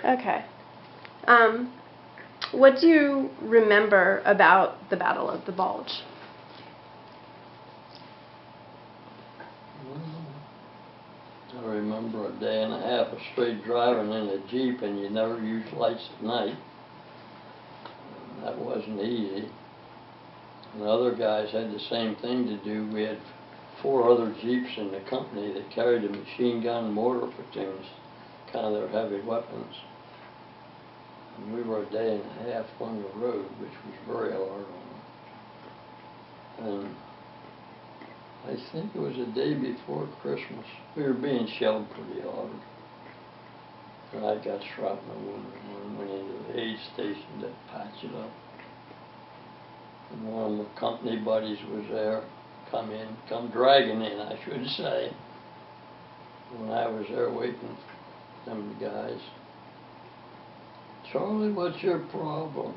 Okay. What do you remember about the Battle of the Bulge? I remember a day and a half of straight driving in a Jeep, and you never used lights at night. And that wasn't easy. And other guys had the same thing to do. We had 4 other Jeeps in the company that carried the machine gun and mortar platoons, kind of their heavy weapons. And we were a day and a half on the road, which was very hard on them. And I think it was the day before Christmas. We were being shelled pretty hard. And I got shrapnel wound and went into the aid station to patch it up. And one of my company buddies was there, come dragging in, I should say. When I was there waiting for them guys. Charlie, what's your problem?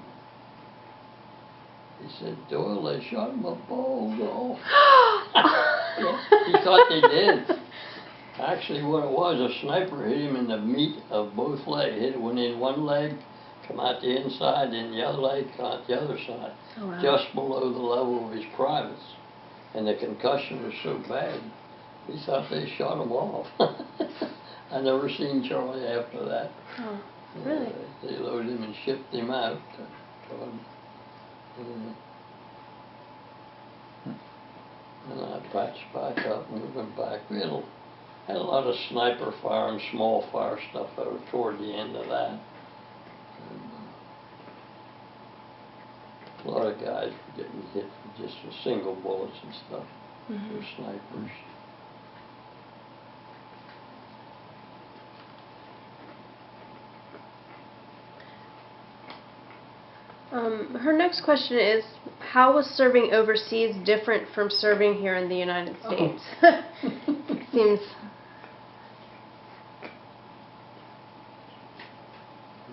He said, Doyle, they shot my balls off. Yeah, he thought they did. Actually, what it was, a sniper hit him in the meat of both legs. Hit it went in one leg, come out the inside, then the other leg come out the other side. Oh, wow. Just below the level of his privates. And the concussion was so bad, he thought they shot him off. I never seen Charlie after that. Oh, really? They loaded him and shipped him out. And I patched back up and we went back. We had a lot of sniper fire and small fire stuff over toward the end of that. And, a lot of guys were getting hit just with single bullets and stuff. They're snipers. Her next question is, how was serving overseas different from serving here in the United States? Seems...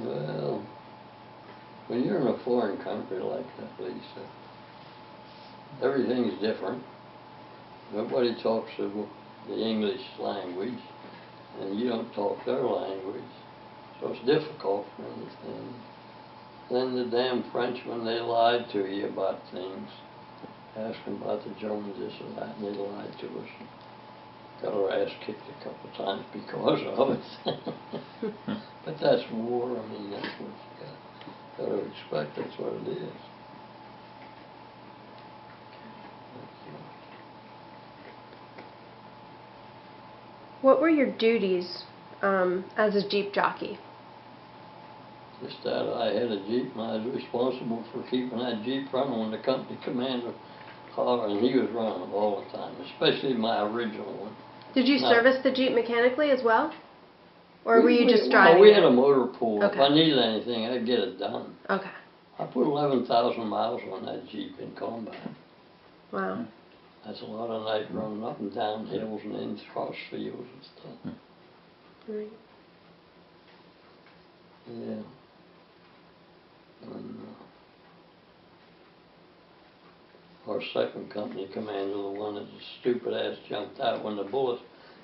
Well, when you're in a foreign country like that, Lisa, everything's different. Nobody talks the English language, and you don't talk their language, so it's difficult for anything. Then the damn Frenchmen, they lied to you about things. Asked them about the Germans, this and that, and they lied to us. Got our ass kicked a couple of times because of it. But that's war. I mean, that's what you got to expect. That's what it is. What were your duties as a Jeep jockey? Just that I had a Jeep and I was responsible for keeping that Jeep running when the company commander hollered, and he was running all the time, especially my original one. Did you service the Jeep mechanically as well? Or were you just driving? Well, we had a motor pool. Okay. If I needed anything, I'd get it done. Okay. I put 11,000 miles on that Jeep in combat. Wow. That's a lot of night running up and down hills and in across fields and stuff. Right. Yeah. And, our second company commander, the one that the stupid ass jumped out when the bullet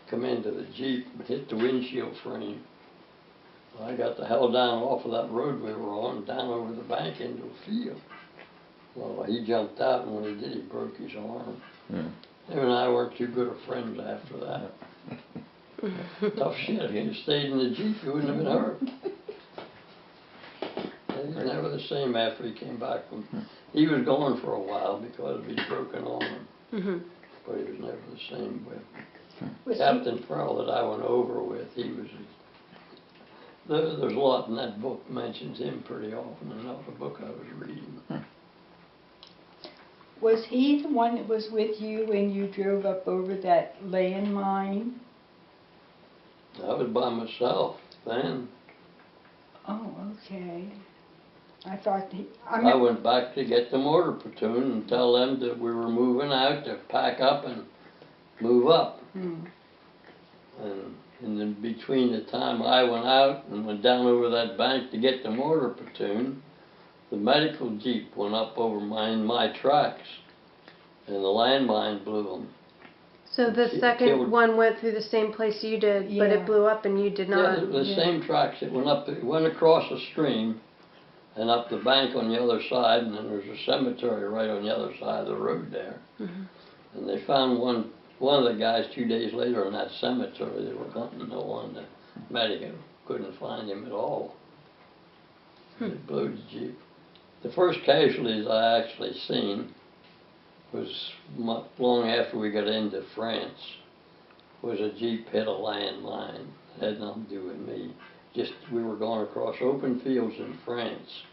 come into the Jeep and hit the windshield frame. I got the hell down off of that road we were on, down over the bank into a field. Well, he jumped out, and when he did, he broke his arm. Him and I weren't too good of friends after that. Tough shit. If he'd stayed in the Jeep, he wouldn't have been hurt. He was never the same after he came back from. He was gone for a while because of his broken arm. But he was never the same with Captain Farrell that I went over with. He was. There's a lot in that book mentions him pretty often, and not the book I was reading. Was he the one that was with you when you drove up over that landmine? I was by myself then. Oh, okay. I thought I went back to get the mortar platoon and tell them that we were moving out to pack up and move up. And then between the time I went out and went down over that bank to get the mortar platoon, the medical Jeep went up over my tracks, and the landmine blew them. So the second killed- one went through the same place you did, but Yeah. it blew up and you did Yeah, not. the Yeah. same tracks, it went across the stream and up the bank on the other side, and then there's a cemetery right on the other side of the road there. Mhm. And they found one of the guys 2 days later in that cemetery. They were hunting the one, the medic couldn't find him at all. They blew the Jeep. The first casualties I actually seen was long after we got into France. Was a Jeep hit a landmine. It had nothing to do with me. Just we were going across open fields in France,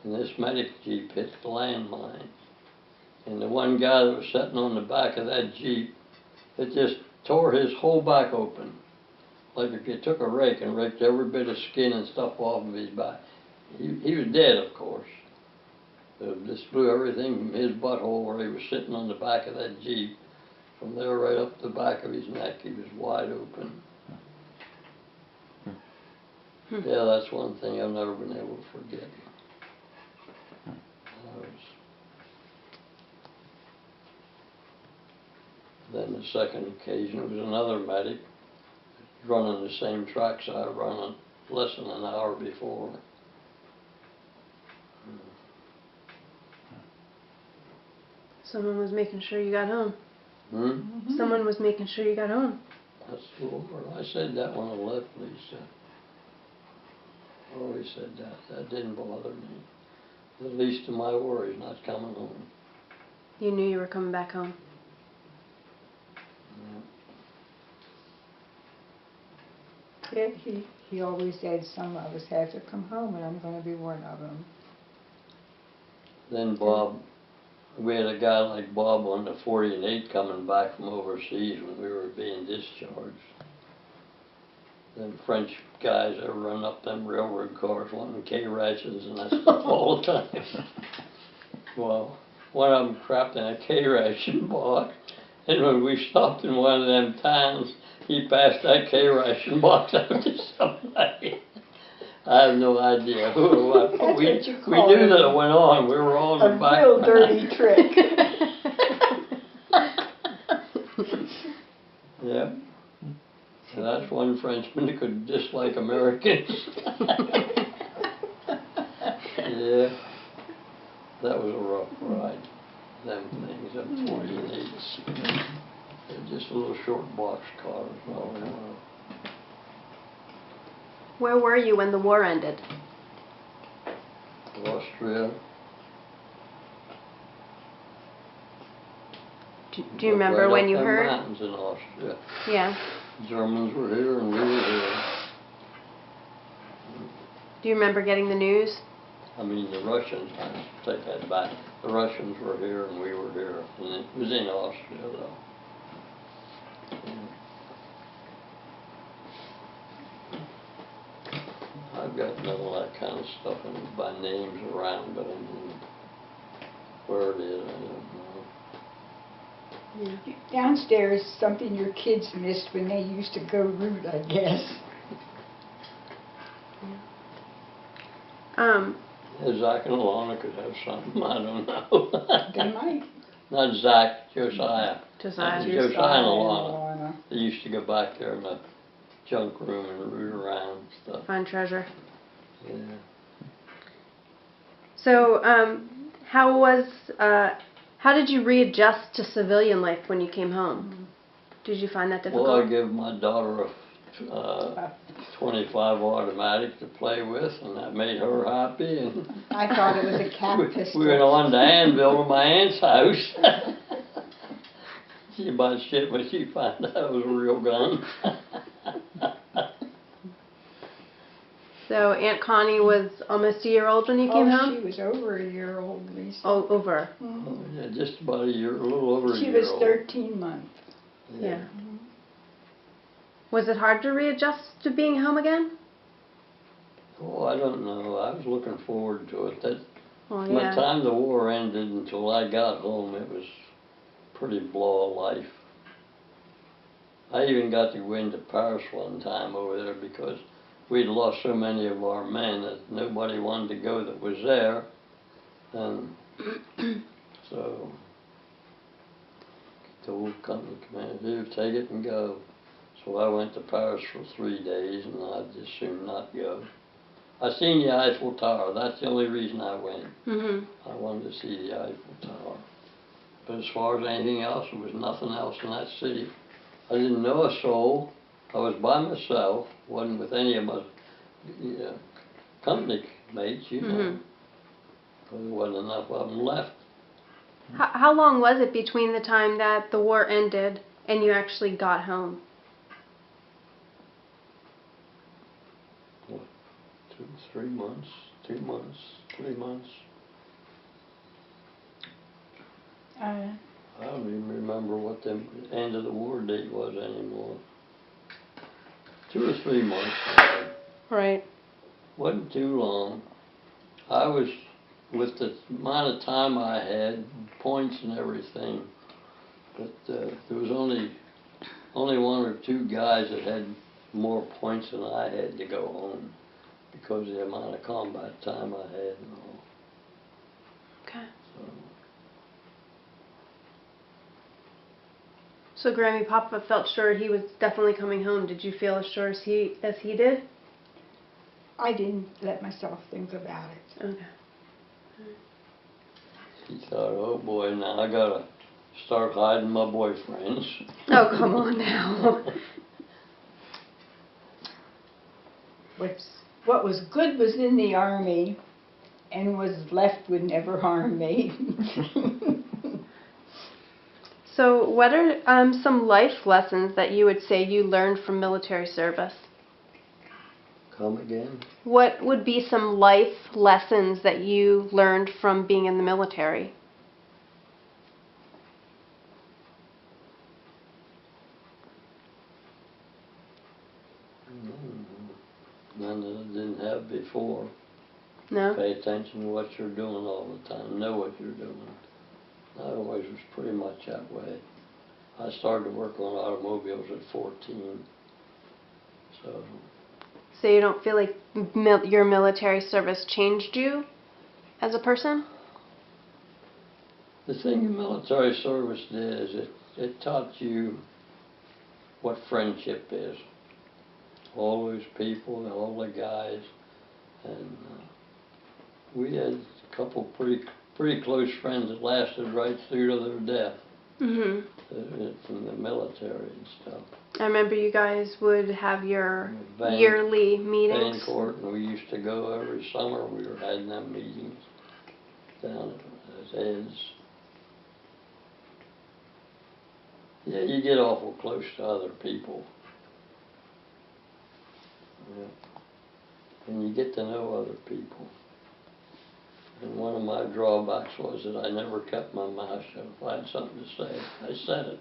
and this medic Jeep hit the landmine. And the one guy that was sitting on the back of that Jeep, it just tore his whole back open. Like if you took a rake and raked every bit of skin and stuff off of his back. He was dead, of course. This blew everything from his butthole where he was sitting on the back of that Jeep. From there right up the back of his neck, he was wide open. Yeah, that's one thing I've never been able to forget. Then the second occasion was another medic running the same tracks I run less than an hour before. Someone was making sure you got home. Hmm? Someone was making sure you got home. That's the Lord. I said that when I left, Lisa. I always said that. That didn't bother me. The least of my worries not coming home. You knew you were coming back home. Yeah, he always said some of us have to come home, and I'm going to be one of them. Then Bob, we had a guy like Bob on the 40 and 8 coming back from overseas when we were being discharged. Them French guys that run up them railroad cars wanting K-rations and that stuff all the time. Well, one of them crapped in a K-ration box, and when we stopped in one of them towns, he passed that K-ration box out to somebody. I have no idea who it was. That's what you We call knew it. that it went on. We were all in A the back. real dirty trick. Yeah. And that's one Frenchman that could dislike Americans. Yeah. That was a rough ride. Them things, them 48s. They're just little short box cars. All they were. Where were you when the war ended? Austria. Do you remember right when up you them heard? mountains in Austria. Yeah. Germans were here and we were here. Do you remember getting the news? I mean, the Russians, I take that back. The Russians were here and we were here. And it was in Austria, though. Yeah. I've got none of that kind of stuff by names around, but I mean, where it is, I don't know. Yeah. Downstairs, something your kids missed when they used to go root, I guess. Yeah, Zach and Alana could have something, I don't know. They might. Not Zach, Josiah. Josiah. Josiah and Alana. Alana. They used to go back there in the junk room and root around and stuff. Find treasure. Yeah. So, how did you readjust to civilian life when you came home? Did you find that difficult? Well, I gave my daughter a 25 automatic to play with, and that made her happy. And I thought it was a cat pistol. we went on to Anvil to my aunt's house. She about shit when she found out it was a real gun. So Aunt Connie was almost a year old when you came home? She was over a year old, Lisa. Oh, over. Oh, yeah, just about a year, a little over a She year was old. 13 months. Yeah. Was it hard to readjust to being home again? Oh, I don't know. I was looking forward to it. Well, By the yeah. time the war ended until I got home, it was pretty blow of life. I even got to go into Paris one time over there because we'd lost so many of our men that nobody wanted to go that was there. And so told the company commander, take it and go. So I went to Paris for 3 days, and I'd just soon not go. I seen the Eiffel Tower. That's the only reason I went. I wanted to see the Eiffel Tower. But as far as anything else, there was nothing else in that city. I didn't know a soul. I was by myself. Wasn't with any of my company mates, you know. Because there wasn't enough of them left. How long was it between the time that the war ended and you actually got home? 3 months, 2 months, 3 months. I don't even remember what the end of the war date was anymore. 2 or 3 months. Right. Wasn't too long. I was, with the amount of time I had, points and everything, but there was only 1 or 2 guys that had more points than I had to go home, because of the amount of combat time I had and all. Okay. So So Grammy Papa felt sure he was definitely coming home. Did you feel as sure as he did? I didn't let myself think about it. Okay. he thought, oh boy, now I gotta start hiding my boyfriends. Oh, come on now. What was good was in the Army, and was left would never harm me. So what are some life lessons that you would say you learned from military service? Come again? What would be some life lessons that you learned from being in the military? None that I didn't have before. No? Pay attention to what you're doing all the time. Know what you're doing. I always was pretty much that way. I started to work on automobiles at 14. So you don't feel like your military service changed you as a person? The thing the military service did is it taught you what friendship is. All those people, all the guys, and we had a couple pretty close friends that lasted right through to their death. From the military and stuff. I remember you guys would have your yearly meetings. Court, and we used to go every summer. We were having them meetings down at Ed's. Yeah, you get awful close to other people. And you get to know other people. And one of my drawbacks was that I never kept my mouth shut. If I had something to say, I said it.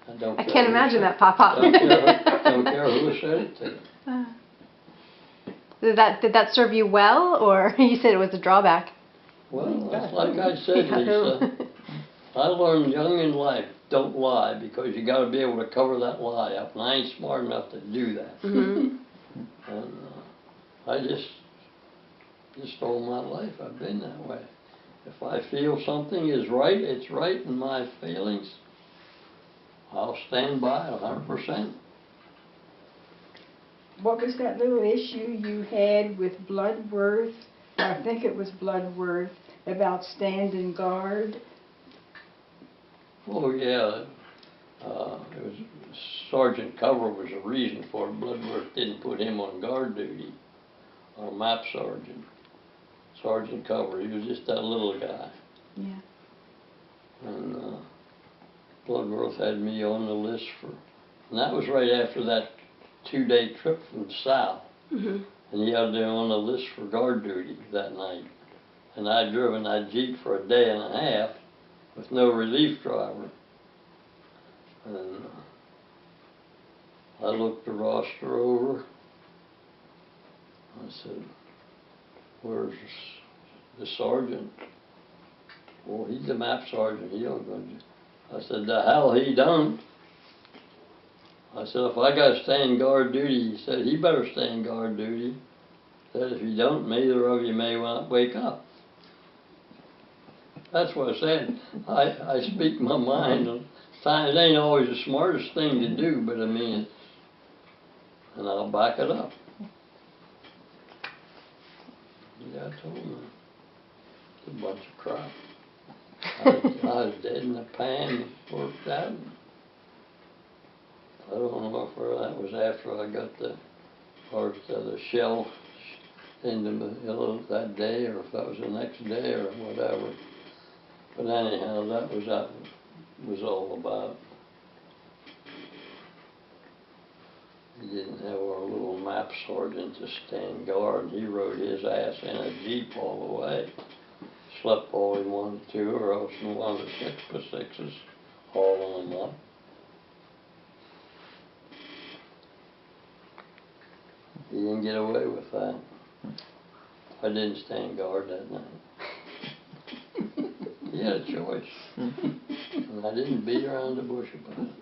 I can't imagine that, Papa. Don't care who said it to. Did that serve you well, or you said it was a drawback? Well, that's like I said, Lisa. I learned young in life, don't lie, because you got to be able to cover that lie up. And I ain't smart enough to do that. And I just all my life I've been that way. If I feel something is right, it's right in my feelings. I'll stand by it 100%. What was that little issue you had with Bloodworth? I think it was Bloodworth, about standing guard. Oh yeah, it was Sergeant Cover was the reason for it. Bloodworth didn't put him on guard duty, or map sergeant. Sergeant Cover, he was just that little guy. Yeah. And Bloodworth had me on the list for, and that was right after that 2-day trip from south. And he had me on the list for guard duty that night. And I'd driven that Jeep for a day and a half with no relief driver. And I looked the roster over. I said, where's the sergeant? Well, he's the map sergeant. He don't go to. I said, the hell he don't. I said, if I got to stand guard duty, he said, he better stand guard duty. He said, if you don't, neither of you may not wake up. That's what I said. I speak my mind It ain't always the smartest thing to do, but I mean, it's, and I'll back it up. Yeah, I told him. It's a bunch of crap. I was dead in the pan before that. I don't know if that was after I got the shell into the hill that day, or if that was the next day, or whatever. But anyhow, that was all about. We didn't have our little map sergeant to stand guard. He rode his ass in a Jeep all the way. Slept all he wanted to, or else in one of the 6x6s, hauling them up. He didn't get away with that. I didn't stand guard that night. He had a choice. And I didn't beat around the bush about it.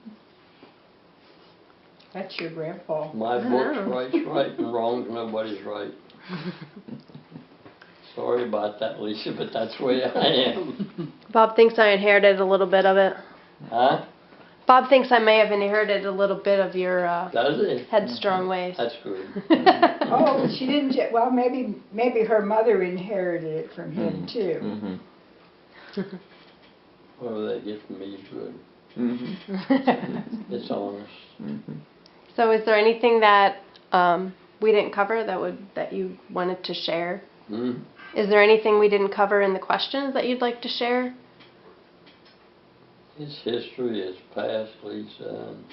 That's your grandpa. My book's right's right and wrong's nobody's right. Sorry about that, Lisa, but that's the way I am. Bob thinks I inherited a little bit of it. Huh? Bob thinks I may have inherited a little bit of your Does it? headstrong ways. That's good. Oh, she didn't. Well, maybe her mother inherited it from him too. Mm-hmm. Whatever they get from me is good. Mm-hmm. It's honest. Mm-hmm. So is there anything that we didn't cover that you wanted to share? Hmm? Is there anything we didn't cover in the questions that you'd like to share? It's history, it's past, Lisa, and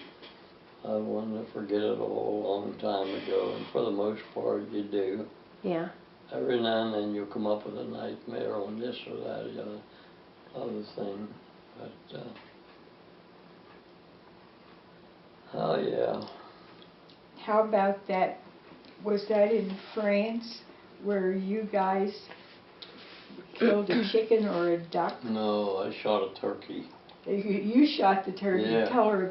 I wanted to forget it all a long time ago, and for the most part you do. Yeah. Every now and then you'll come up with a nightmare on this or that or the other thing, but oh yeah. How about that? Was that in France where you guys killed a chicken or a duck? No, I shot a turkey. You shot the turkey. Yeah. Tell her